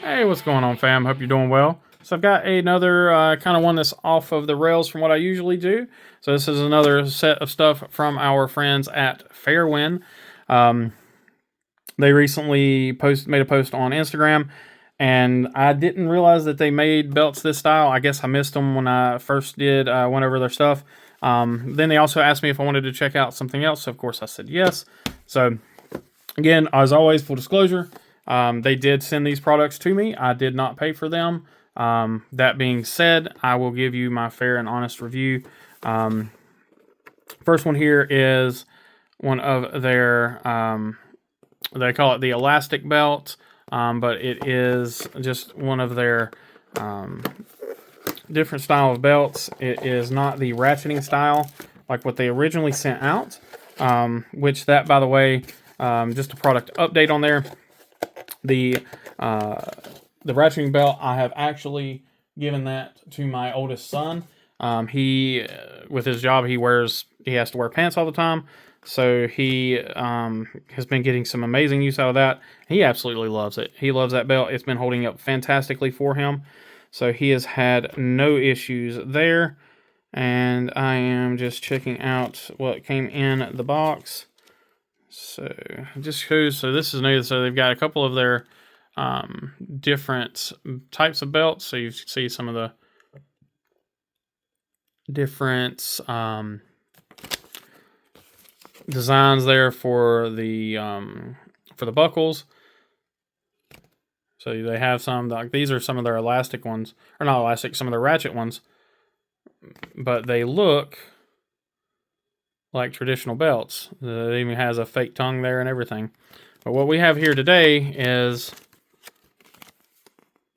Hey, what's going on, fam? Hope you're doing well. So I've got another kind of one that's off of the rails from what I usually do. So this is another set of stuff from our friends at Fairwin. They recently made a post on Instagram, and I didn't realize that they made belts this style. I guess I missed them when I first went over their stuff. Then they also asked me if I wanted to check out something else. So of course I said yes. So again, as always, full disclosure, they did send these products to me. I did not pay for them. That being said, I will give you my fair and honest review. First one here is one of their, they call it the elastic belt, but it is just one of their different style of belts. It is not the ratcheting style like what they originally sent out, which that, by the way, just a product update on there. The ratcheting belt, I have actually given that to my oldest son. He, with his job, he has to wear pants all the time. So he has been getting some amazing use out of that. He absolutely loves it. He loves that belt. It's been holding up fantastically for him. So he has had no issues there. And I am just checking out what came in the box. So just shows, so this is new. So they've got a couple of their different types of belts. So you see some of the different designs there for the buckles. So they have some, like these are some of their elastic ones, or not elastic, some of their ratchet ones, but they look like traditional belts. It even has a fake tongue there and everything. But what we have here today is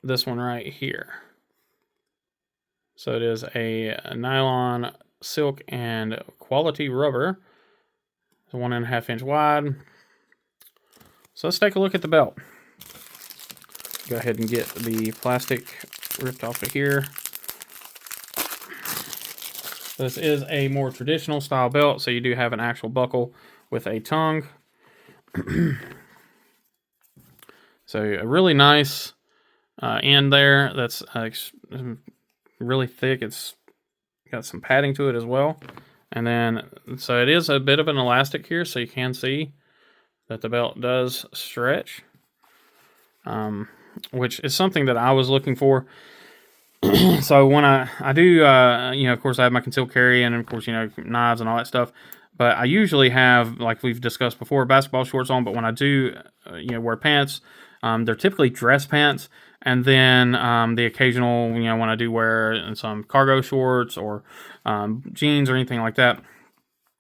this one right here. So it is a nylon, silk, and quality rubber. 1.5 inch wide. So let's take a look at the belt. Go ahead and get the plastic ripped off of here. This is a more traditional style belt, so you do have an actual buckle with a tongue. So a really nice end there. That's really thick. It's got some padding to it as well. And then, so it is a bit of an elastic here, so you can see that the belt does stretch, which is something that I was looking for. So when I do, of course I have my concealed carry and of course, knives and all that stuff, but I usually have, like we've discussed before, basketball shorts on, but when I do, wear pants, they're typically dress pants, and then the occasional, when I do wear some cargo shorts or jeans or anything like that,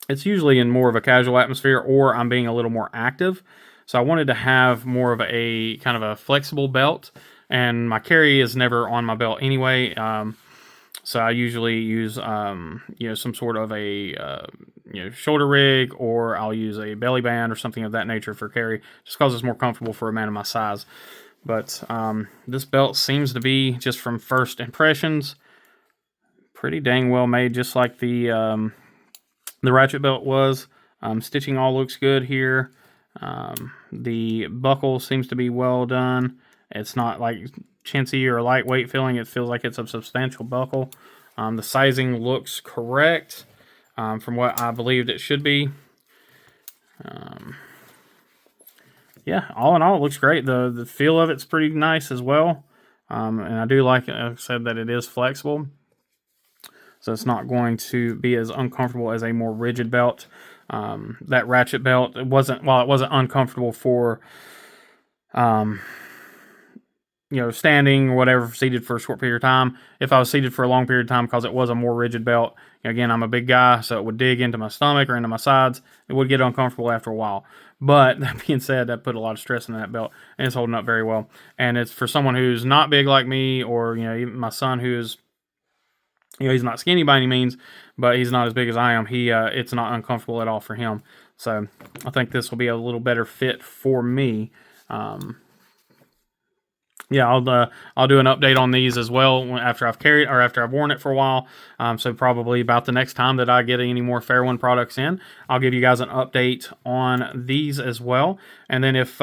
it's usually in more of a casual atmosphere, or I'm being a little more active. So I wanted to have more of a kind of a flexible belt, and my carry is never on my belt anyway. So I usually use, some sort of a, shoulder rig, or I'll use a belly band or something of that nature for carry, just because it's more comfortable for a man of my size. But this belt seems to be, just from first impressions, pretty dang well made, just like the ratchet belt was. Stitching all looks good here. The buckle seems to be well done. It's not like chintzy or lightweight feeling. It feels like it's a substantial buckle. The sizing looks correct from what I believed it should be. Yeah, all in all, it looks great. The feel of it's pretty nice as well. And I do like it, like I said, that it is flexible. So it's not going to be as uncomfortable as a more rigid belt. That ratchet belt, while it wasn't uncomfortable for standing or whatever, seated for a short period of time. If I was seated for a long period of time, because it was a more rigid belt, again, I'm a big guy, so it would dig into my stomach or into my sides. It would get uncomfortable after a while. But that being said, that put a lot of stress in that belt, and it's holding up very well. And it's for someone who's not big like me, or even my son, who's he's not skinny by any means, but he's not as big as I am. It's not uncomfortable at all for him. So I think this will be a little better fit for me. yeah, I'll do an update on these as well after I've carried or after I've worn it for a while. So probably about the next time that I get any more Fairwin products in, I'll give you guys an update on these as well. And then if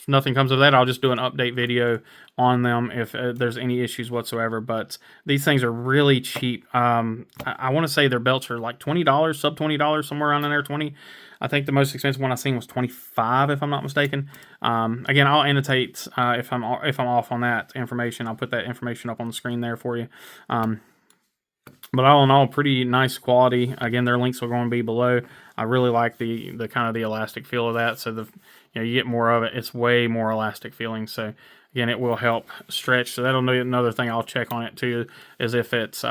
nothing comes of that, I'll just do an update video on them if there's any issues whatsoever. But these things are really cheap. I want to say their belts are like $20, sub $20, somewhere around in there, 20. I think the most expensive one I've seen was 25, if I'm not mistaken. Again, I'll annotate if I'm off on that information. I'll put that information up on the screen there for you. But all in all, pretty nice quality. Again, their links are going to be below. I really like the kind of the elastic feel of that. So you get more of it. It's way more elastic feeling. So again, it will help stretch. So that'll be another thing I'll check on it too, is if it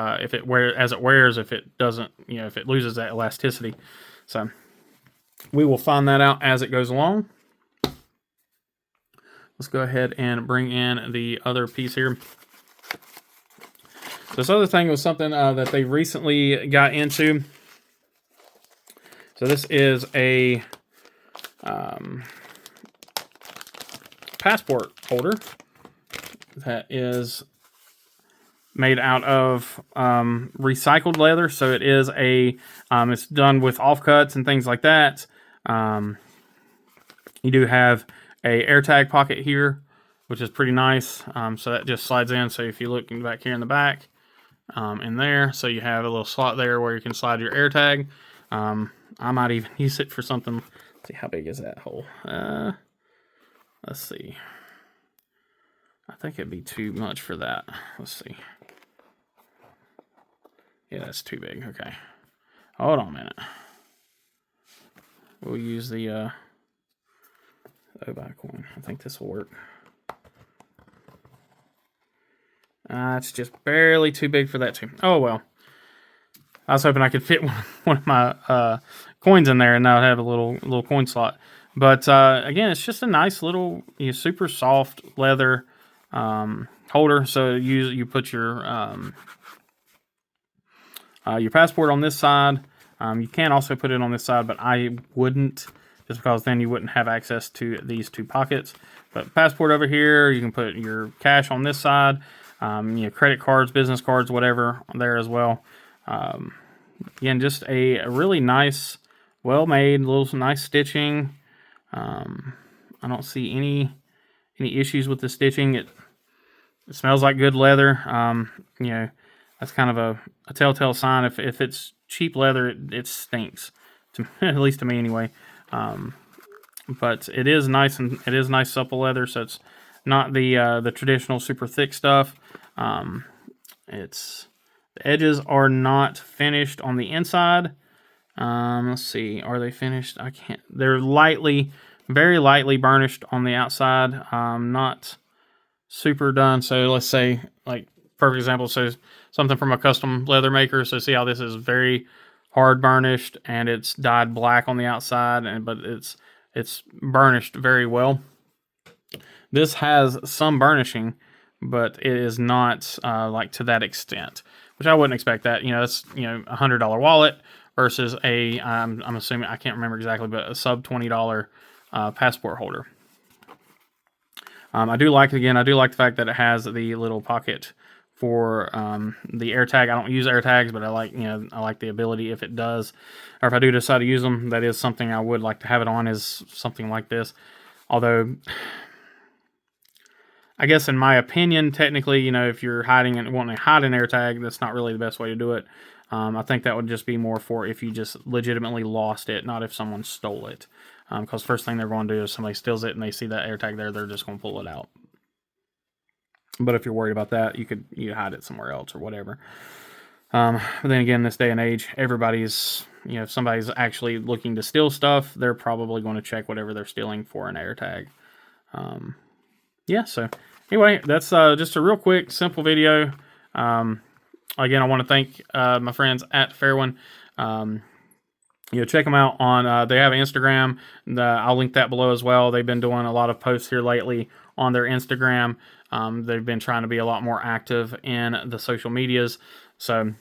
wears, if it doesn't, if it loses that elasticity. So we will find that out as it goes along. Let's go ahead and bring in the other piece here. So this other thing was something that they recently got into. So this is a passport holder that is made out of recycled leather. So it is it's done with offcuts and things like that. You do have a AirTag pocket here, which is pretty nice. So that just slides in. So if you look back here in the back, in there, so you have a little slot there where you can slide your AirTag. I might even use it for something. Let's see, how big is that hole? Let's see. I think it'd be too much for that. Let's see. Yeah, that's too big. Okay. Hold on a minute. We'll use the Obuy coin. I think this will work. It's just barely too big for that too. Oh well. I was hoping I could fit one of my coins in there, and now I have a little coin slot. But again, it's just a nice little, super soft leather holder. So you put your passport on this side. You can also put it on this side, but I wouldn't, just because then you wouldn't have access to these two pockets. But passport over here, you can put your cash on this side. Credit cards, business cards, whatever there as well. Again, just a really nice, well-made, little nice stitching. I don't see any issues with the stitching. It smells like good leather. That's kind of a telltale sign. If it's cheap leather, it stinks. At least to me, anyway. But it is nice, and it is nice supple leather. So it's not the traditional super thick stuff. The edges are not finished on the inside. Let's see, are they finished? I can't. They're very lightly burnished on the outside. Not super done. So let's say, like, perfect example. So something from a custom leather maker. So see how this is very hard burnished, and it's dyed black on the outside, but it's burnished very well. This has some burnishing, but it is not like to that extent, which I wouldn't expect that. That's $100 wallet versus I'm assuming, I can't remember exactly, but a sub $20 passport holder. I do like the fact that it has the little pocket for the AirTag. I don't use AirTags, but I like the ability, if it does, or if I do decide to use them, that is something I would like to have it on, is something like this. Although, I guess in my opinion, technically, if you're hiding and wanting to hide an AirTag, that's not really the best way to do it. I think that would just be more for if you just legitimately lost it, not if someone stole it. Because first thing they're going to do is somebody steals it and they see that AirTag there, they're just going to pull it out. But if you're worried about that, you hide it somewhere else or whatever. But then again, this day and age, everybody's, if somebody's actually looking to steal stuff, they're probably going to check whatever they're stealing for an AirTag. So anyway, that's just a real quick, simple video. Again, I want to thank my friends at Fairwin. Check them out on, they have Instagram. I'll link that below as well. They've been doing a lot of posts here lately on their Instagram. They've been trying to be a lot more active in the social medias. So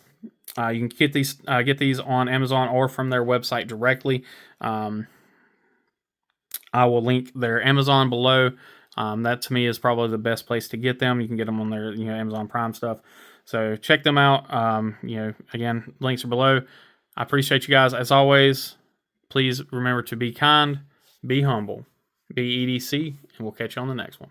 you can get these on Amazon or from their website directly. I will link their Amazon below. That to me is probably the best place to get them. You can get them on their Amazon Prime stuff. So check them out. Again, links are below. I appreciate you guys as always. Please remember to be kind, be humble, be EDC, and we'll catch you on the next one.